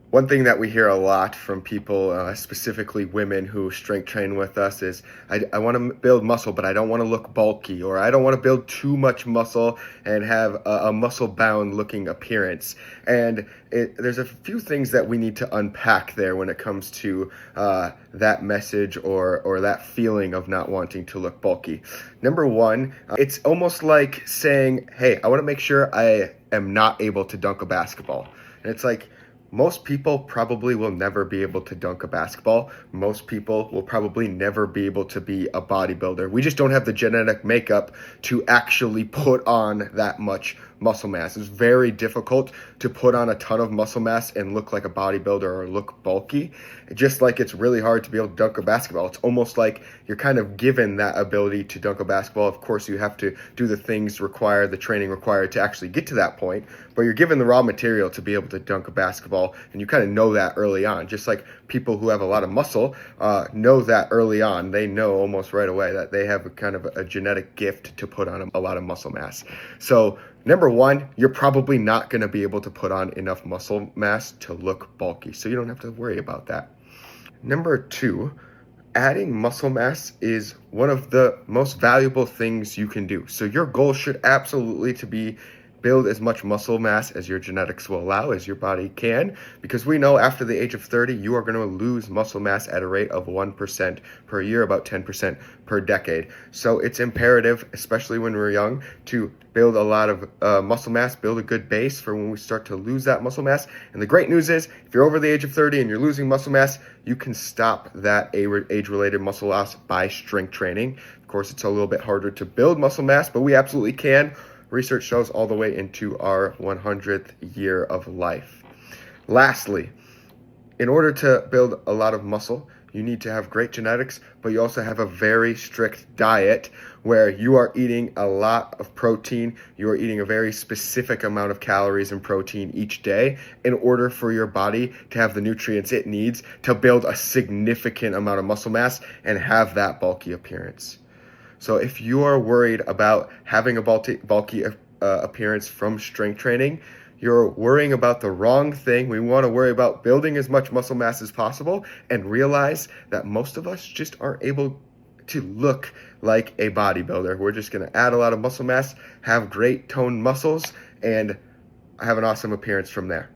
One thing that we hear a lot from people, specifically women who strength train with us, is I want to build muscle, but I don't want to look bulky, or I don't want to build too much muscle and have a muscle bound looking appearance. And there's a few things that we need to unpack there when it comes to that message or that feeling of not wanting to look bulky. Number one, it's almost like saying, hey, I want to make sure I am not able to dunk a basketball. And it's like, most people probably will never be able to dunk a basketball. Most people will probably never be able to be a bodybuilder. We just don't have the genetic makeup to actually put on that much muscle mass. It's very difficult to put on a ton of muscle mass and look like a bodybuilder or look bulky. Just like it's really hard to be able to dunk a basketball. It's almost like you're kind of given that ability to dunk a basketball. Of course, you have to do the things required, the training required to actually get to that point, but you're given the raw material to be able to dunk a basketball, and you kind of know that early on. Just like people who have a lot of muscle know that early on. They know almost right away that they have a kind of a genetic gift to put on a lot of muscle mass. So number one, you're probably not going to be able to put on enough muscle mass to look bulky, so you don't have to worry about that. Number two, adding muscle mass is one of the most valuable things you can do. So your goal should absolutely to be build as much muscle mass as your genetics will allow, as your body can, because we know after the age of 30, you are going to lose muscle mass at a rate of 1% per year, about 10% per decade. So it's imperative, especially when we're young, to build a lot of muscle mass, build a good base for when we start to lose that muscle mass. And the great news is, if you're over the age of 30 and you're losing muscle mass, you can stop that age-related muscle loss by strength training. Of course, it's a little bit harder to build muscle mass, but we absolutely can. Research shows all the way into our 100th year of life. Lastly, in order to build a lot of muscle, you need to have great genetics, but you also have a very strict diet where you are eating a lot of protein. You are eating a very specific amount of calories and protein each day in order for your body to have the nutrients it needs to build a significant amount of muscle mass and have that bulky appearance. So if you are worried about having a bulky appearance from strength training, you're worrying about the wrong thing. We want to worry about building as much muscle mass as possible and realize that most of us just aren't able to look like a bodybuilder. We're just going to add a lot of muscle mass, have great toned muscles, and have an awesome appearance from there.